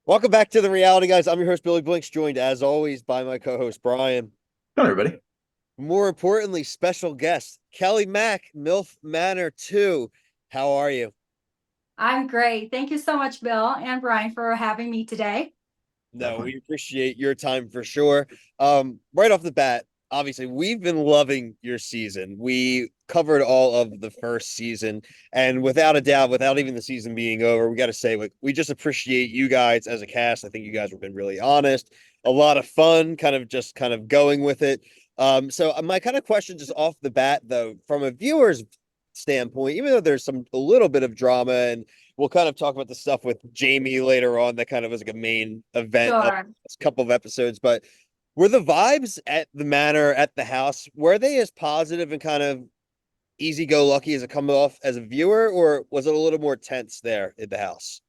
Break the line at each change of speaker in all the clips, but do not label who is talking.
Welcome back to the reality, guys. I'm your host, Billy Blinks, joined as always by my co-host Brian.
Hello, everybody.
More importantly, special guest Kelly Mack, MILF Manor 2. How are you?
I'm great. Thank you so much, Bill and Brian, for having me today.
No,
Definitely.
we appreciate your time for sure. Right off the bat, obviously, we've been loving your season. We covered all of the first season, and without a doubt, without even the season being over, we got to say, like, we just appreciate you guys as a cast. I think you guys have been really honest, a lot of fun, kind of going with it. So my kind of question just off the bat, though, from a viewer's standpoint, even though there's a little bit of drama and we'll kind of talk about the stuff with Jamie later on that kind of was like a main event of
Sure.
this couple of episodes. But were the vibes at the manor, at the house, were they as positive and kind of easy go lucky as it come off as a viewer, or was it a little more tense there in the house?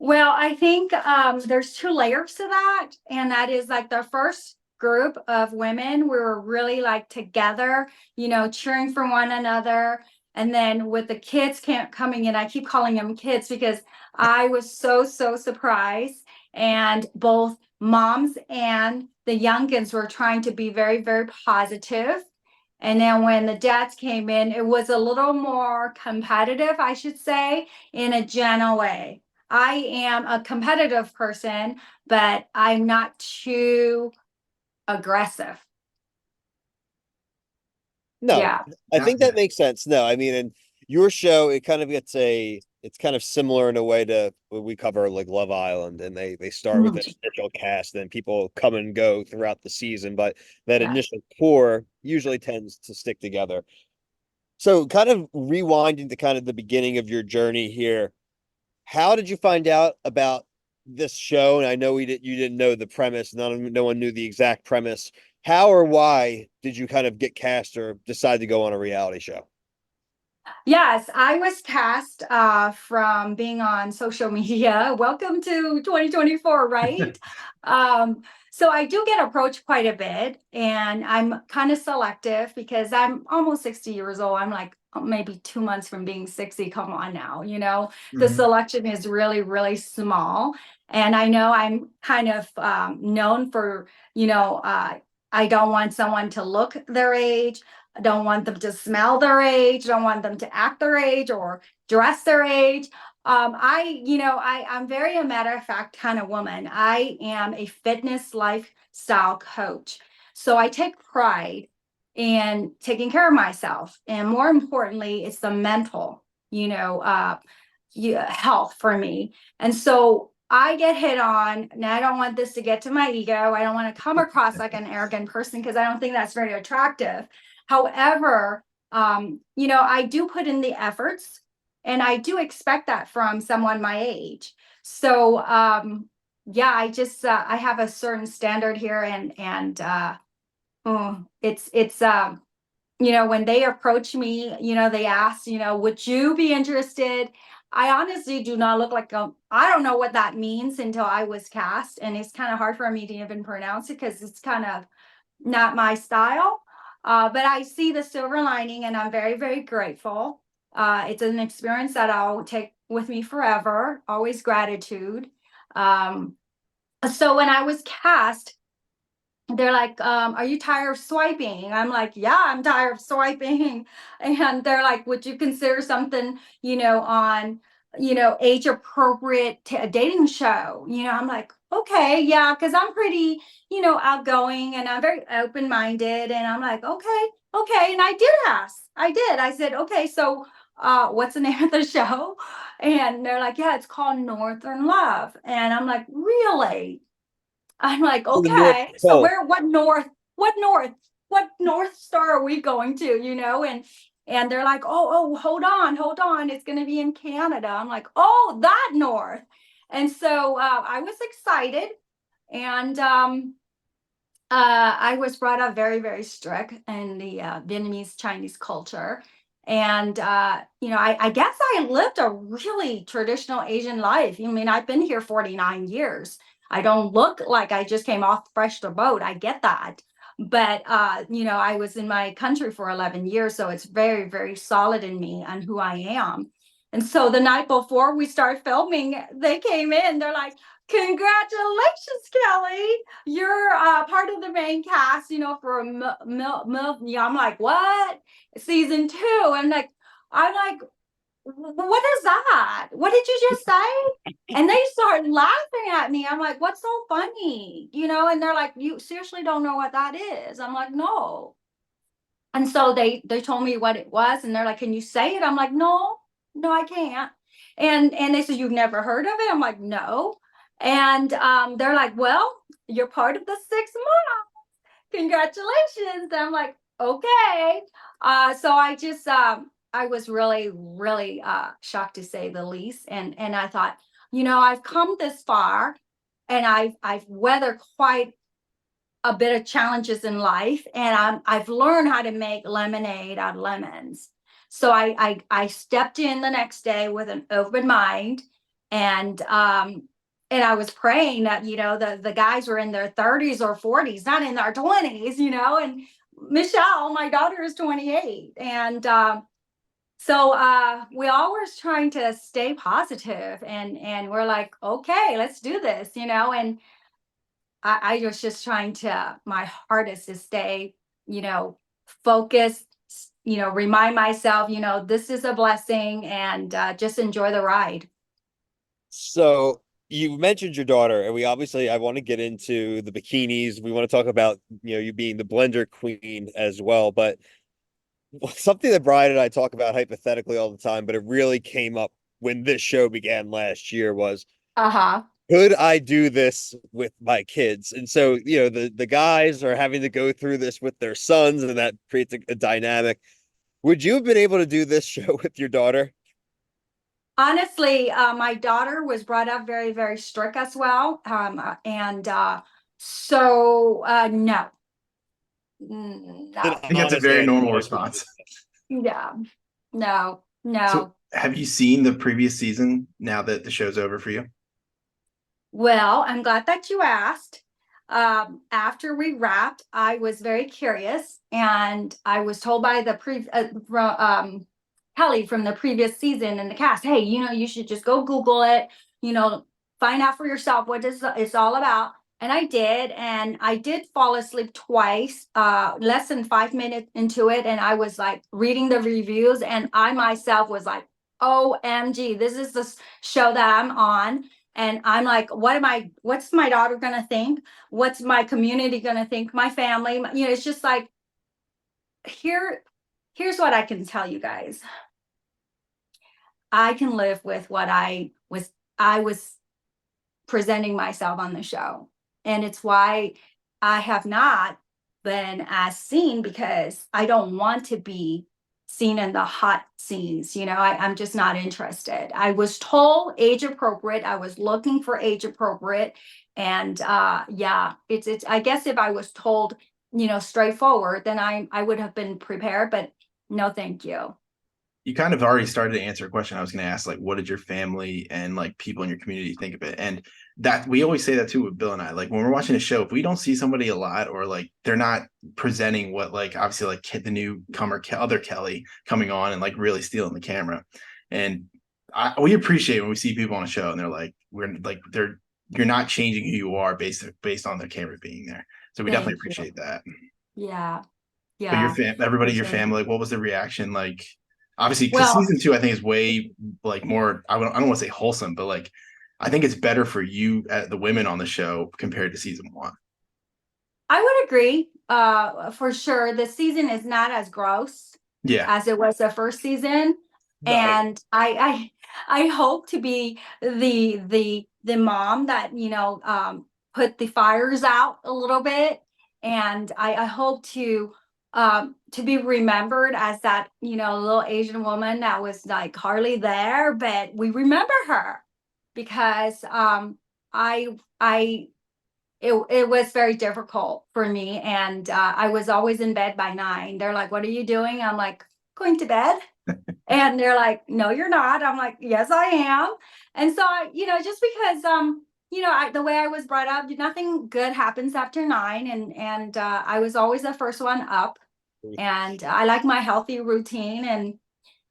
Well, I think there's two layers to that. And that is like the first group of women, we were really like together, cheering for one another. And then with the kids coming in, I keep calling them kids because I was so surprised. And both moms and the youngins were trying to be very positive. And then when the dads came in, it was a little more competitive, I should say, in a gentle way. I am a competitive person, but I'm not too aggressive.
No,
Yeah.
I
Yeah,
think that
yeah.
makes sense. No, I mean, in your show, it kind of gets it's kind of similar in a way to what we cover like Love Island, and they start with
Mhm.
an initial cast, and people come and go throughout the season, but that
Yeah.
initial core usually tends to stick together. So, kind of rewinding to kind of the beginning of your journey here, how did you find out about this show? And I know you didn't know the premise, no one knew the exact premise. How or why did you kind of get cast or decide to go on a reality show?
Yes, I was cast from being on social media. Welcome to 2024, right? Um, so I do get approached quite a bit, and I'm kind of selective because I'm almost 60 years old. I'm like maybe 2 months from being 60. Come on now, the
Hmm.
selection is really small. And I know I'm kind of known for, I don't want someone to look their age. I don't want them to smell their age. Don't want them to act their age or dress their age. I'm very a matter of fact kind of woman. I am a fitness lifestyle coach. So I take pride in taking care of myself. And more importantly, it's the mental, health for me. And so I get hit on. Now, I don't want this to get to my ego. I don't want to come across like an arrogant person because I don't think that's very attractive. However, I do put in the efforts and I do expect that from someone my age. So, yeah, I have a certain standard here and when they approach me, they ask, would you be interested? I honestly do not look like I don't know what that means until I was cast. And it's kind of hard for me to even pronounce it because it's kind of not my style. But I see the silver lining and I'm very grateful. It's an experience that I'll take with me forever, always gratitude. Um, so when I was cast, they're like, are you tired of swiping? I'm like, yeah, I'm tired of swiping. And they're like, would you consider something, on, age appropriate a dating show? I'm like, okay, yeah, because I'm pretty, outgoing and I'm very open minded. And I'm like, okay. And I did ask. I did. I said, okay, so what's the name of the show? And they're like, yeah, it's called Northern Love. And I'm like, really? I'm like,
To the North
okay, so
Pole.
what north star are we going to, and they're like, oh, hold on, it's going to be in Canada. I'm like, oh, that north. And so I was excited, and I was brought up very strict in the Vietnamese Chinese culture. And, I guess I lived a really traditional Asian life. I mean, I've been here 49 years. I don't look like I just came off fresh the boat. I get that. But, I was in my country for 11 years. So it's very solid in me and who I am. And so the night before we start filming, they came in. They're like, "Congratulations, Kelly! You're part of the main cast. You know, for Yeah, I'm like, "What? Season 2?" I'm like, "What is that? What did you just say?" And they start laughing at me. I'm like, "What's so funny?" You know, and they're like, "You seriously don't know what that is?" I'm like, "No." And so they told me what it was, and they're like, "Can you say it?" I'm like, "No, no, I can't." And they said, "You've never heard of it?" I'm like, "No." And they're like, "Well, you're part of the 6 month. Congratulations." And I'm like, "Okay." So I was really, really shocked, to say the least. And I thought, I've come this far, and I've weathered quite a bit of challenges in life, and I've learned how to make lemonade out of lemons. So I stepped in the next day with an open mind, and I was praying that the guys were in their 30s or 40s, not in their 20s, and Michelle, my daughter, is 28. And so we always trying to stay positive, and we're like, "Okay, let's do this," and I was just trying to my hardest to stay, you know, focused, remind myself, this is a blessing, and just enjoy the ride.
So you mentioned your daughter, and I want to get into the bikinis. We want to talk about, you being the blender queen as well. But something that Brian and I talk about hypothetically all the time, but it really came up when this show began last year was,
Uh-huh.
could I do this with my kids? And so, the guys are having to go through this with their sons, and that creates a dynamic. Would you have been able to do this show with your daughter?
Honestly, my daughter was brought up very, very strict as well. And so no.
An
No.
I think that's a
honest
very
answer.
normal response.
Yeah. No.
So,
No.
have you seen the previous season now that the show's over for you?
Well, I'm glad that you asked. After we wrapped, I was very curious, and I was told by Kelly from the previous season in the cast, "Hey, you should just go Google it, you know, find out for yourself what it's all about." And I did, and I did fall asleep twice, less than 5 minutes into it, and I was like reading the reviews, and I myself was like, "OMG, this is the show that I'm on." And I'm like, what's my daughter gonna think? What's my community gonna think? My family, it's just like, here, here's what I can tell you guys. I can live with what I was presenting myself on the show. And it's why I have not been as seen, because I don't want to be seen in the hot scenes. I'm just not interested. I was told age appropriate. I was looking for age appropriate. And yeah, it's I guess if I was told, straightforward, then I would have been prepared, but no, thank you.
You kind of already started to answer a question I was going to ask, like, what did your family and like people in your community think of it? And that we always say that too with Bill and I. Like when we're watching a show, if we don't see somebody a lot, or like they're not presenting what, like, obviously like the newcomer, other Kelly coming on and like really stealing the camera, and we appreciate when we see people on a show and they're like, we're like you're not changing who you are based on their camera being there. So we definitely
Thank you.
appreciate that.
Yeah,
But
yeah.
everybody, your
Appreciate it.
family, like, what was the reaction like? Obviously, because
Well,
season two, I think, is way like more. I don't want to say wholesome, but like, I think it's better for you, the women on the show, compared to season one.
I would agree. For sure, the season is not as gross
Yeah,
as it was the first season,
No.
and I hope to be the mom that put the fires out a little bit, and I hope to be remembered as that little Asian woman that was like hardly there, but we remember her because I it was very difficult for me, and I was always in bed by 9. They're like, "What are you doing?" I'm like, "Going to bed." And they're like, "No, you're not." I'm like, "Yes, I am." And so just because the way I was brought up, nothing good happens after 9, and I was always the first one up, and I like my healthy routine. And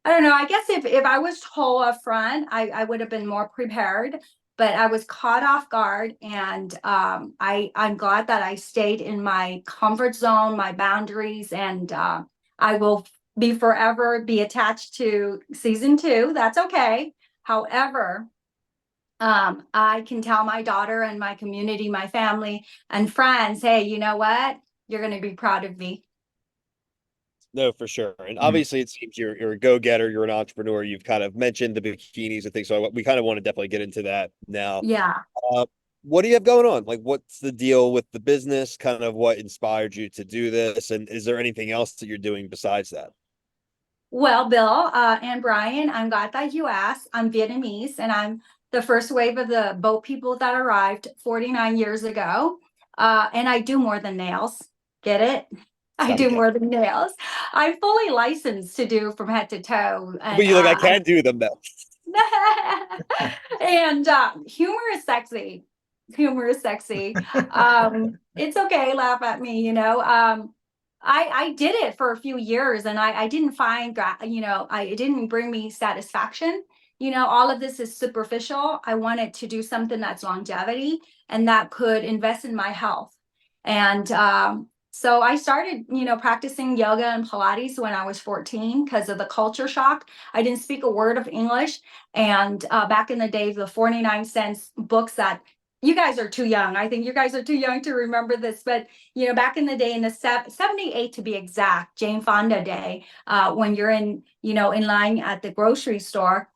I don't know. I guess if I was told up front, I would have been more prepared, but I was caught off guard, and I'm glad that I stayed in my comfort zone, my boundaries, and I will be forever be attached to season 2. That's okay. However, I can tell my daughter and my community, my family and friends, hey, you know what? You're going to be proud of me.
No, for sure. And
Mhm.
obviously, it seems you're a go-getter, you're an entrepreneur. You've kind of mentioned the bikinis and things, so we kind of want to definitely get into that now.
Yeah.
Uh, what do you have going on? Like, what's the deal with the business? Kind of what inspired you to do this, and is there anything else that you're doing besides that?
Well, Bill and Brian, I'm glad that you asked. I'm Vietnamese, and I'm the first wave of the boat people that arrived 49 years ago. And I do more than nails. Get it? I
Gotta
do
get.
more than nails. I'm fully licensed to do from head to toe.
But
And
you like, I can't do them though.
and humor is sexy. Humor is sexy. It's okay, laugh at me, you know. I did it for a few years, and I didn't find it didn't bring me satisfaction. You know, all of this is superficial. I wanted to do something that's longevity and that could invest in my health. And so I started, practicing yoga and Pilates when I was 14 because of the culture shock. I didn't speak a word of English. And back in the day, the 49 cents books that you guys are too young. I think you guys are too young to remember this. But, back in the day, in the 78 to be exact, Jane Fonda Day, when you're in line at the grocery store,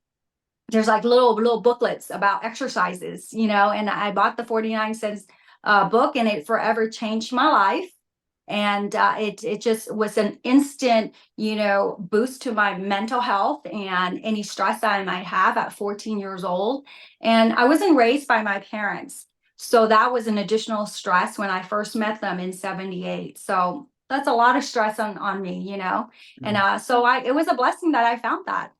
there's like little booklets about exercises, and I bought the 49 cents book, and it forever changed my life. And it just was an instant, boost to my mental health and any stress that I might have at 14 years old. And I wasn't raised by my parents, so that was an additional stress when I first met them in 78. So that's a lot of stress on me. And
Mhm.
it was a blessing that I found that.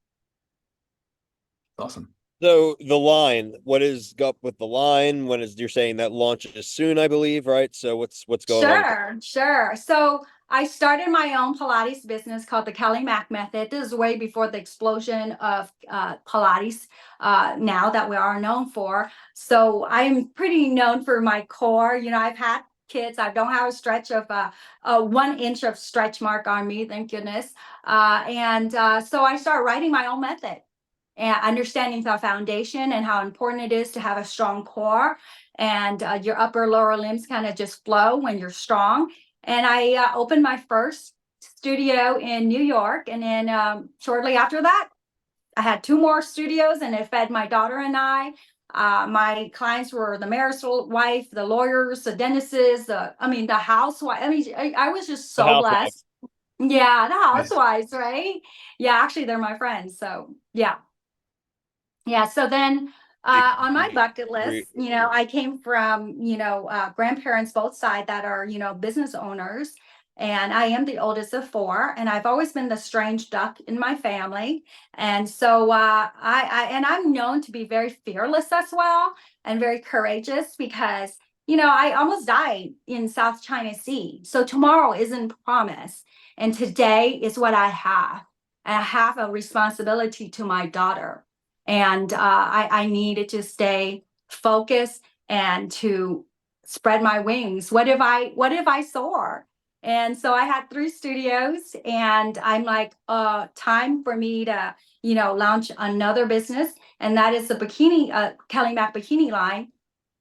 Awesome.
So the line, what is up with the line? When is you're saying that launches soon, I believe, right? So what's going on with that?
Sure, sure. So I started my own Pilates business called the Kelly Mac Method. This is way before the explosion of Pilates now that we are known for. So I'm pretty known for my core. I've had kids. I don't have a stretch of 1 inch of stretch mark on me, thank goodness. And so I started writing my own method and understanding the foundation and how important it is to have a strong core, and your upper lower limbs kind of just flow when you're strong. And I opened my first studio in New York, and then shortly after that I had 2 more studios, and it fed my daughter and I. My clients were the mayor's wife, the lawyers, the dentists, the housewife. I was just
The
so
housewife.
blessed. Yeah, the
Nice.
housewives, right? Yeah, actually they're my friends, so yeah. Yeah, so then
Big
on my
community.
bucket list, I came from, grandparents both sides that are, business owners. And I am the oldest of four, and I've always been the strange duck in my family. And so I'm known to be very fearless as well, and very courageous because, I almost died in South China Sea. So tomorrow isn't promised. And today is what I have. And I have a responsibility to my daughter, and I needed to stay focused and to spread my wings. What if I soar? And so I had 3 studios, and I'm like, time for me to launch another business, and that is the bikini Kelly Mac bikini line.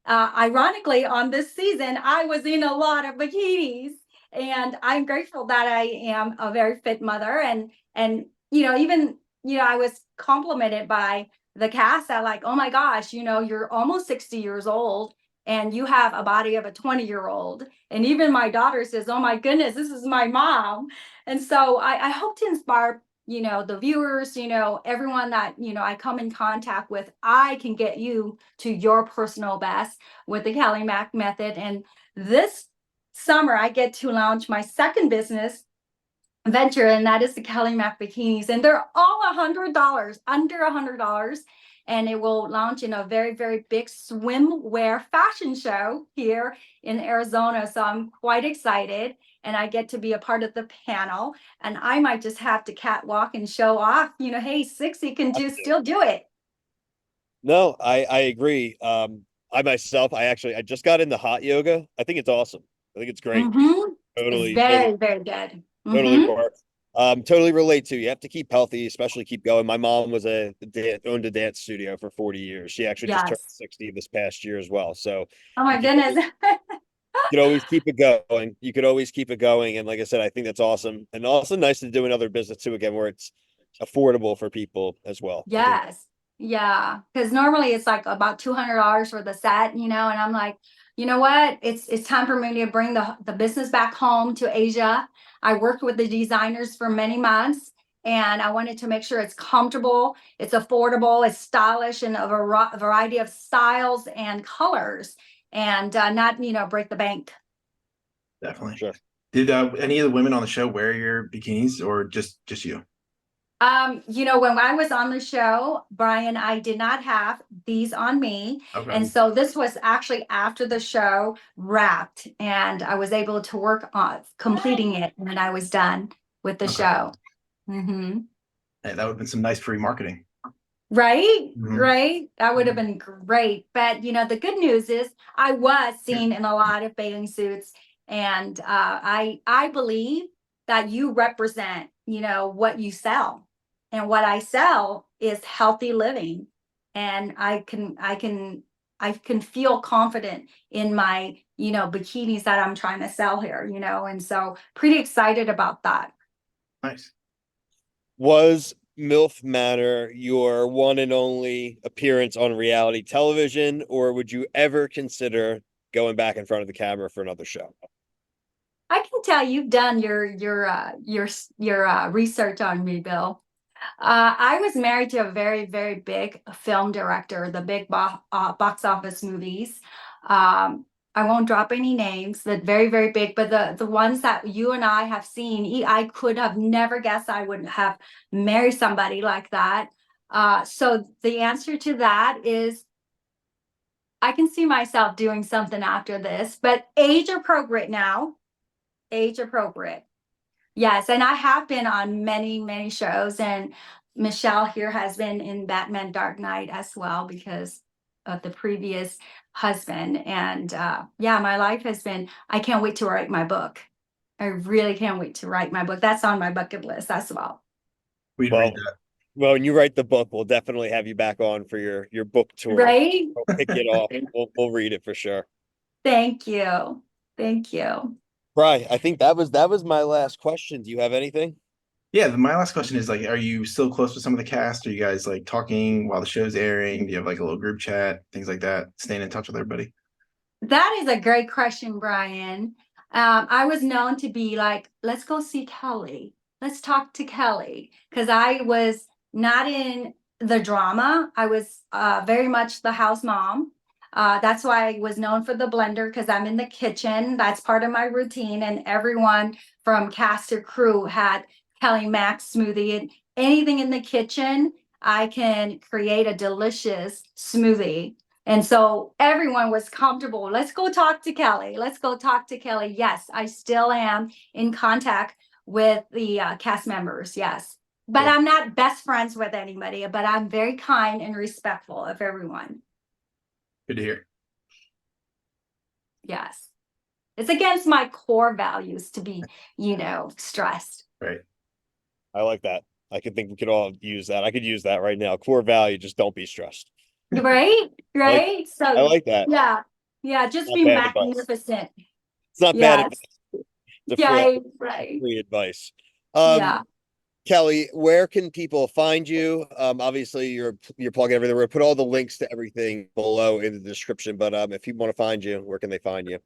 Ironically, on this season, I was in a lot of bikinis, and I'm grateful that I am a very fit mother. And even I was complimented by the cast that, like, oh my gosh, you're almost 60 years old and you have a body of a 20-year-old. And even my daughter says, oh my goodness, this is my mom. And so I hope to inspire the viewers, everyone that I come in contact with. I can get you to your personal best with the Kelly Mac method. And this summer I get to launch my second business venture, and that is the Kelly Mac bikinis. And they're all $100, under $100. and it will launch in a very, very big swimwear fashion show here in Arizona. So I'm quite excited, and I get to be a part of the panel, and I might just have to catwalk and show off, hey, Sixie can still do it.
No, I agree. I myself, I just got into hot yoga. I think it's awesome. I think it's great.
It's
Totally, totally,
very, very good.
totally works. Totally relate to. You have to keep healthy, especially keep going. My mom was owned a dance studio for 40 years. She actually just turned
Yes.
60 this past year as well. So
Oh my
you
goodness.
could always keep it going. You could always keep it going. And like I said, I think that's awesome. And also nice to do another business too, again, where it's affordable for people as well. I think
Yes. Yeah. Because normally it's like about $200 for the set, and I'm like, you know what? It's time for me to bring the business back home to Asia. I worked with the designers for many months, and I wanted to make sure it's comfortable, it's affordable, it's stylish, and a variety of styles and colors, and not, break the bank.
Definitely.
sure.
Did any of the women on the show wear your bikinis, or just you?
When I was on the show, Brian, I did not have these on me.
Okay.
And so this was actually after the show wrapped, and I was able to work on completing it when I was done with the
Okay.
show.
Hey, that would have been some nice free marketing.
Right,
Mhm.
right. That would have been great. But the good news is I was seen in a lot of bathing suits, and I believe that you represent, what you sell. And what I sell is healthy living. And I can feel confident in my, bikinis that I'm trying to sell here, and so pretty excited about that.
Nice.
Was MILF Manor your one and only appearance on reality television, or would you ever consider going back in front of the camera for another show?
I can tell you've done your research on me, Bill. I was married to a very, very big film director, the big box office movies. Um, I won't drop any names, but very, very big. But the ones that you and I have seen, I could have never guessed I would have married somebody like that. So the answer to that is I can see myself doing something after this, but age appropriate now. Age appropriate. Yes, and I have been on many, many shows, and Michelle here has been in Batman Dark Knight as well because of the previous husband. And yeah, my life has been, I can't wait to write my book. I really can't wait to write my book. That's on my bucket list as well.
We'd
Well,
read that.
well, when you write the book, we'll definitely have you back on for your book tour.
Right?
We'll kick it off. We'll read it for sure.
Thank you. Thank you.
Right. I think that was my last question. Do you have anything?
Yeah, my last question is like, are you still close with some of the cast? Are you guys like talking while the show's airing? Do you have like a little group chat, things like that? Staying in touch with everybody?
That is a great question, Brian. I was known to be like, let's go see Kelly. Let's talk to Kelly. Because I was not in the drama. I was very much the house mom. That's why I was known for the blender, because I'm in the kitchen. That's part of my routine. And everyone from cast to crew had Kelly Mac smoothie. And anything in the kitchen, I can create a delicious smoothie. And so everyone was comfortable. Let's go talk to Kelly. Let's go talk to Kelly. Yes, I still am in contact with the cast members. Yes. But
Good.
I'm not best friends with anybody, but I'm very kind and respectful of everyone.
Good to hear.
Yes. It's against my core values to be, stressed.
Right.
I like that. I could think we could all use that. I could use that right now. Core value, just don't be stressed.
Right?
I like
Right?
I
So,
like that.
yeah. Yeah. Just
Not
be
bad advice.
magnificent.
It's not bad
Yes.
advice. It's a
Yeah. Right.
free advice.
Yeah.
Kelly, where can people find you? Obviously you're plugging everything. We're gonna put all the links to everything below in the description. But if people want to find you, where can they find you?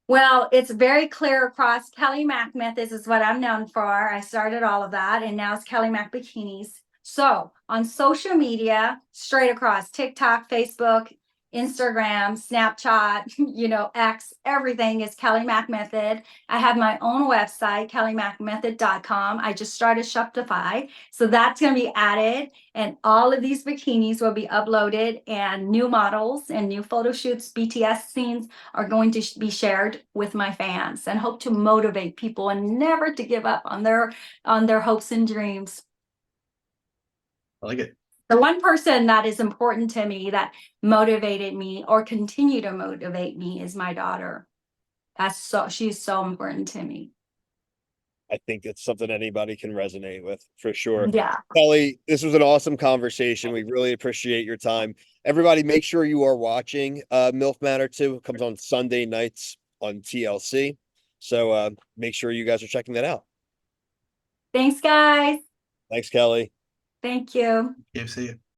Well, it's very clear across Kelly Mac Methods is what I'm known for. I started all of that, and now it's Kelly Mac Bikinis. So on social media, straight across TikTok, Facebook, Instagram, Snapchat, X, everything is Kelly Mac Method. I have my own website, kellymacmethod.com. I just started Shopify. So that's going to be added. And all of these bikinis will be uploaded, and new models and new photo shoots, BTS scenes are going to be shared with my fans, and hope to motivate people and never to give up on their hopes and dreams.
I like it.
The one person that is important to me, that motivated me or continue to motivate me, is my daughter. She's so important to me.
I think it's something anybody can resonate with for sure.
Yeah.
Kelly, this was an awesome conversation. We really appreciate your time. Everybody, make sure you are watching MILF Manor 2. It comes on Sunday nights on TLC. So make sure you guys are checking that out.
Thanks, guys.
Thanks, Kelly.
Thank you.
Yeah, see you.